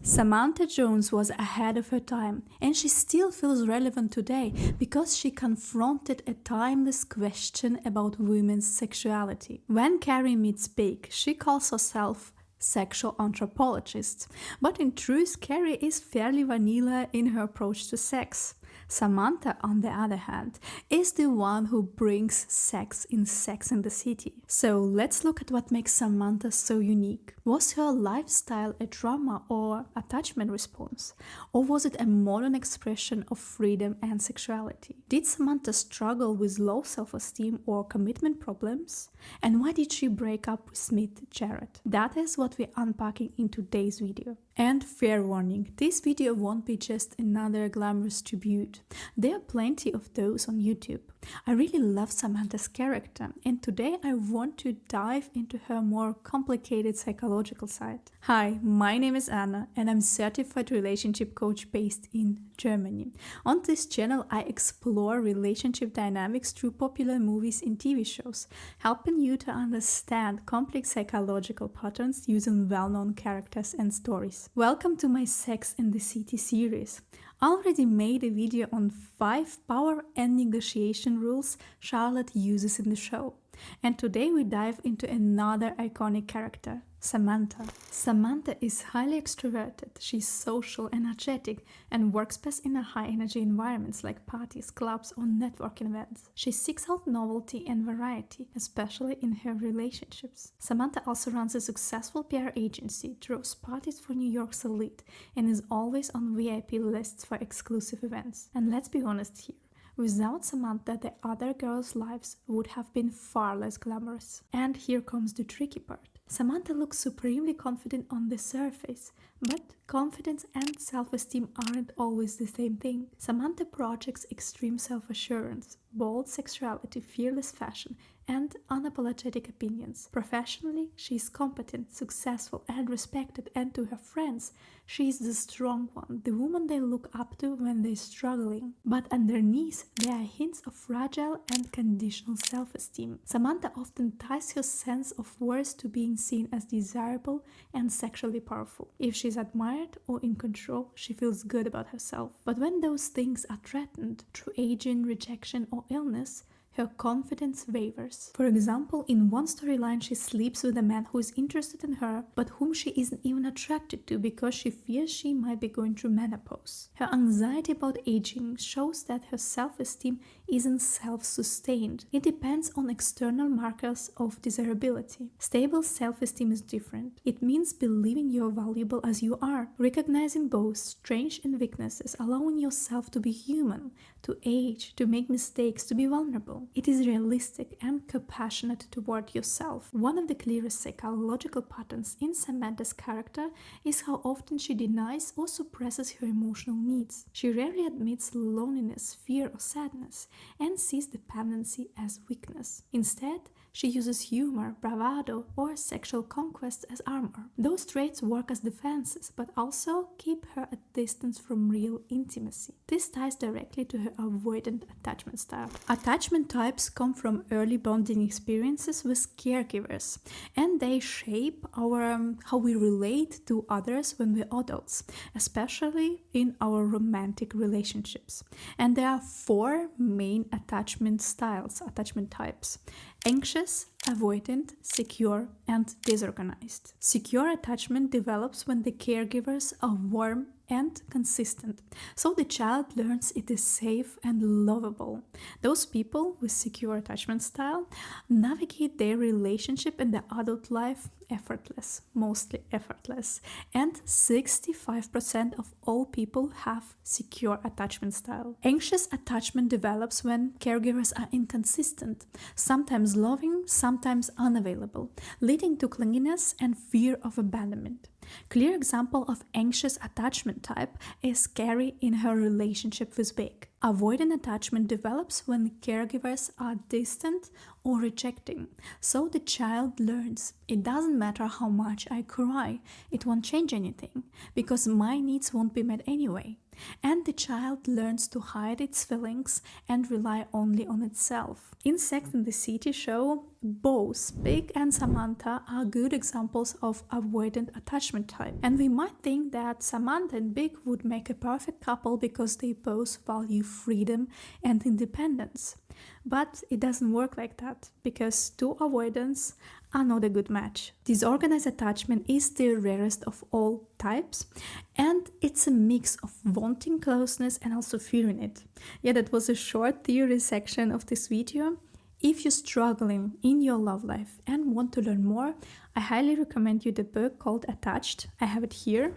Samantha Jones was ahead of her time, and she still feels relevant today because she confronted a timeless question about women's sexuality. When Carrie meets Big, she calls herself sexual anthropologist, but in truth, Carrie is fairly vanilla in her approach to sex. Samantha, on the other hand, is the one who brings sex in Sex and the City. So let's look at what makes Samantha so unique. Was her lifestyle a trauma or attachment response? Or was it a modern expression of freedom and sexuality? Did Samantha struggle with low self-esteem or commitment problems? And why did she break up with Smith Jarrett? That is what we're unpacking in today's video. And fair warning, this video won't be just another glamorous tribute. There are plenty of those on YouTube. I really love Samantha's character, and today I want to dive into her more complicated psychological side. Hi, my name is Anna, and I'm certified relationship coach based in Germany. On this channel, I explore relationship dynamics through popular movies and TV shows, helping you to understand complex psychological patterns using well-known characters and stories. Welcome to my Sex and the City series. I already made a video on 5 power and negotiation rules Charlotte uses in the show. And today we dive into another iconic character, Samantha. Samantha is highly extroverted, she's social, energetic, and works best in a high-energy environments like parties, clubs, or networking events. She seeks out novelty and variety, especially in her relationships. Samantha also runs a successful PR agency, throws parties for New York's elite, and is always on VIP lists for exclusive events. And let's be honest here. Without Samantha, the other girls' lives would have been far less glamorous. And here comes the tricky part. Samantha looks supremely confident on the surface, but confidence and self-esteem aren't always the same thing. Samantha projects extreme self-assurance, bold sexuality, fearless fashion, and unapologetic opinions. Professionally, she is competent, successful, and respected, and to her friends, she is the strong one, the woman they look up to when they're struggling. But underneath, there are hints of fragile and conditional self-esteem. Samantha often ties her sense of worth to being seen as desirable and sexually powerful. If she's admired or in control, she feels good about herself. But when those things are threatened through aging, rejection, or illness, her confidence wavers. For example, in one storyline, she sleeps with a man who is interested in her, but whom she isn't even attracted to because she fears she might be going through menopause. Her anxiety about aging shows that her self-esteem isn't self-sustained. It depends on external markers of desirability. Stable self-esteem is different. It means believing you're valuable as you are, recognizing both strengths and weaknesses, allowing yourself to be human, to age, to make mistakes, to be vulnerable. It is realistic and compassionate toward yourself. One of the clearest psychological patterns in Samantha's character is how often she denies or suppresses her emotional needs. She rarely admits loneliness, fear, or sadness, and sees dependency as weakness. Instead, she uses humor, bravado, or sexual conquest as armor. Those traits work as defenses, but also keep her at distance from real intimacy. This ties directly to her avoidant attachment style. Attachment types come from early bonding experiences with caregivers, and they shape our how we relate to others when we're adults, especially in our romantic relationships. And there are 4 main attachment styles, attachment types: anxious, avoidant, secure, and disorganized. Secure attachment develops when the caregivers are warm and consistent, so the child learns it is safe and lovable. Those people with secure attachment style navigate their relationship and their adult life effortless, mostly effortless. And 65% of all people have secure attachment style. Anxious attachment develops when caregivers are inconsistent, sometimes loving, sometimes unavailable, leading to clinginess and fear of abandonment. Clear example of anxious attachment type is Carrie in her relationship with Big. Avoidant attachment develops when caregivers are distant or rejecting. So the child learns, it doesn't matter how much I cry, it won't change anything, because my needs won't be met anyway. And the child learns to hide its feelings and rely only on itself. In Sex and the City show, both Big and Samantha are good examples of avoidant attachment type. And we might think that Samantha and Big would make a perfect couple because they both value freedom and independence. But it doesn't work like that, because two avoidants are not a good match. Disorganized attachment is the rarest of all types, and it's a mix of wanting closeness and also fearing it. Yeah, that was a short theory section of this video. If you're struggling in your love life and want to learn more, I highly recommend you the book called Attached. I have it here.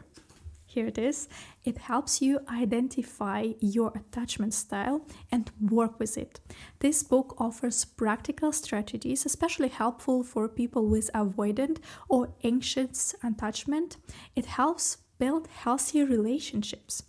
Here it is. It helps you identify your attachment style and work with it. This book offers practical strategies, especially helpful for people with avoidant or anxious attachment. It helps build healthier relationships.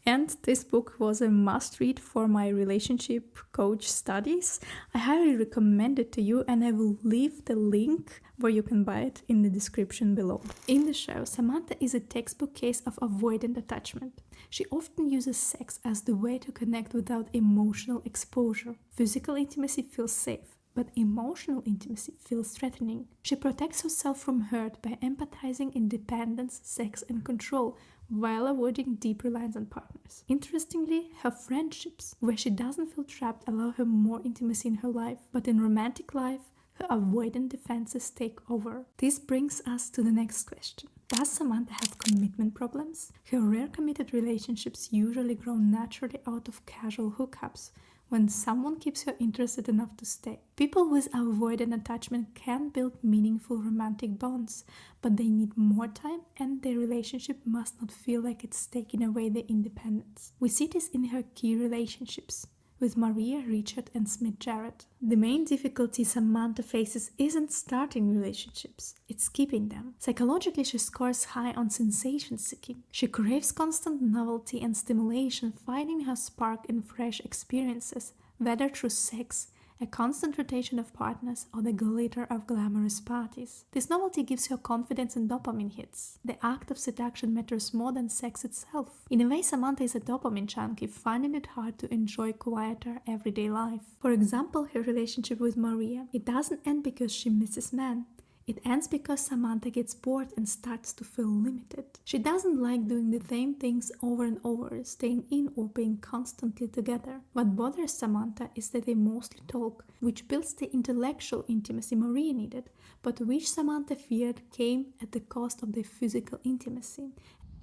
And this book was a must-read for my relationship coach studies. I highly recommend it to you, and I will leave the link where you can buy it in the description below. In the show, Samantha is a textbook case of avoidant attachment. She often uses sex as the way to connect without emotional exposure. Physical intimacy feels safe, but emotional intimacy feels threatening. She protects herself from hurt by empathizing independence, sex, and control, while avoiding deep reliance on partners. Interestingly, her friendships, where she doesn't feel trapped, allow her more intimacy in her life, but in romantic life, her avoidant defenses take over. This brings us to the next question. Does Samantha have commitment problems? Her rare committed relationships usually grow naturally out of casual hookups, when someone keeps her interested enough to stay. People with avoidant attachment can build meaningful romantic bonds, but they need more time, and their relationship must not feel like it's taking away their independence. We see this in her key relationships with Maria, Richard, and Smith Jarrett. The main difficulty Samantha faces isn't starting relationships, it's keeping them. Psychologically, she scores high on sensation seeking. She craves constant novelty and stimulation, finding her spark in fresh experiences, whether through sex, a constant rotation of partners, or the glitter of glamorous parties. This novelty gives her confidence and dopamine hits. The act of seduction matters more than sex itself. In a way, Samantha is a dopamine junkie, finding it hard to enjoy quieter, everyday life. For example, her relationship with Maria. It doesn't end because she misses men. It ends because Samantha gets bored and starts to feel limited. She doesn't like doing the same things over and over, staying in or being constantly together. What bothers Samantha is that they mostly talk, which builds the intellectual intimacy Maria needed, but which Samantha feared came at the cost of the physical intimacy.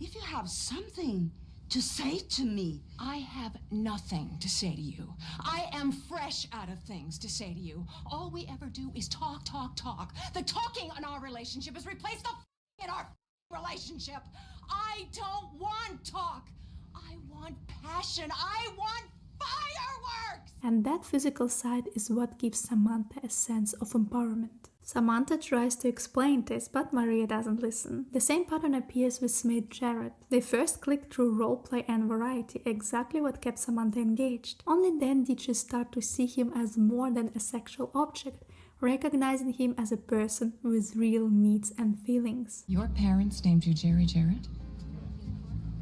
If you have something to say to me. I have nothing to say to you. I am fresh out of things to say to you. All we ever do is talk, talk, talk. The talking in our relationship has replaced the in our relationship. I don't want talk. I want passion. I want fireworks! And that physical side is what gives Samantha a sense of empowerment. Samantha tries to explain this, but Maria doesn't listen. The same pattern appears with Smith Jarrett. They first clicked through roleplay and variety, exactly what kept Samantha engaged. Only then did she start to see him as more than a sexual object, recognizing him as a person with real needs and feelings. Your parents named you Jerry Jarrett?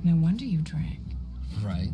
No wonder you drank. Right.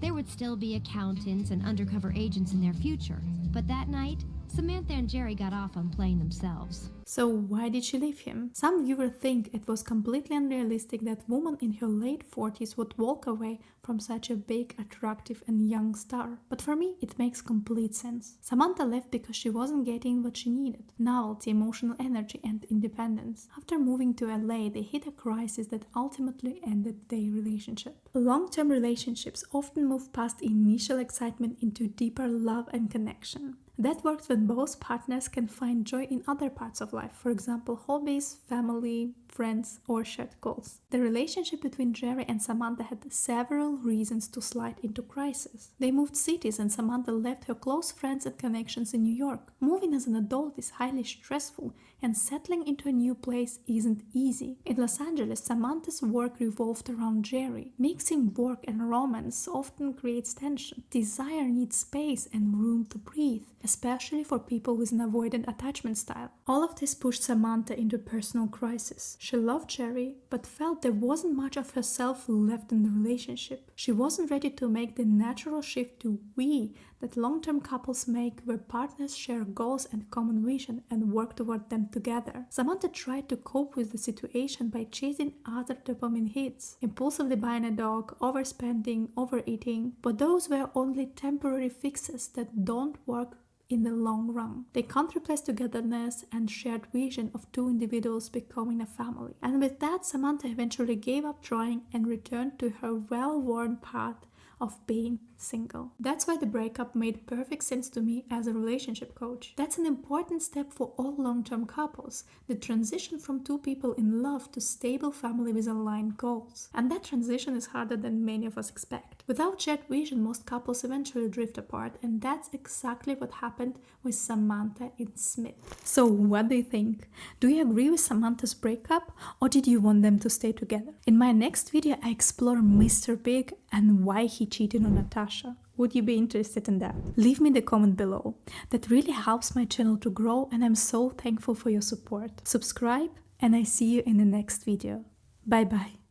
There would still be accountants and undercover agents in their future, but that night, Samantha and Jerry got off on playing themselves. So why did she leave him? Some viewers think it was completely unrealistic that a woman in her late 40s would walk away from such a big, attractive and young star. But for me, it makes complete sense. Samantha left because she wasn't getting what she needed: novelty, emotional energy and independence. After moving to LA, they hit a crisis that ultimately ended their relationship. Long-term relationships often move past initial excitement into deeper love and connection. That works when both partners can find joy in other parts of life, for example, hobbies, family, friends, or shared goals. The relationship between Jerry and Samantha had several reasons to slide into crisis. They moved cities and Samantha left her close friends and connections in New York. Moving as an adult is highly stressful, and settling into a new place isn't easy. In Los Angeles, Samantha's work revolved around Jerry. Mixing work and romance often creates tension. Desire needs space and room to breathe, especially for people with an avoidant attachment style. All of this pushed Samantha into personal crisis. She loved Jerry, but felt there wasn't much of herself left in the relationship. She wasn't ready to make the natural shift to we that long-term couples make, where partners share goals and common vision and work toward them together. Samantha tried to cope with the situation by chasing other dopamine hits, impulsively buying a dog, overspending, overeating, but those were only temporary fixes that don't work in the long run. They can't replace togetherness and shared vision of two individuals becoming a family. And with that, Samantha eventually gave up trying and returned to her well-worn path of being single. That's why the breakup made perfect sense to me as a relationship coach. That's an important step for all long-term couples, the transition from two people in love to stable family with aligned goals. And that transition is harder than many of us expect. Without shared vision, most couples eventually drift apart, and that's exactly what happened with Samantha and Smith. So what do you think? Do you agree with Samantha's breakup, or did you want them to stay together? In my next video, I explore Mr. Big and why he cheated on Natasha. Would you be interested in that? Leave me the comment below. That really helps my channel to grow, and I'm so thankful for your support. Subscribe, and I see you in the next video. Bye bye.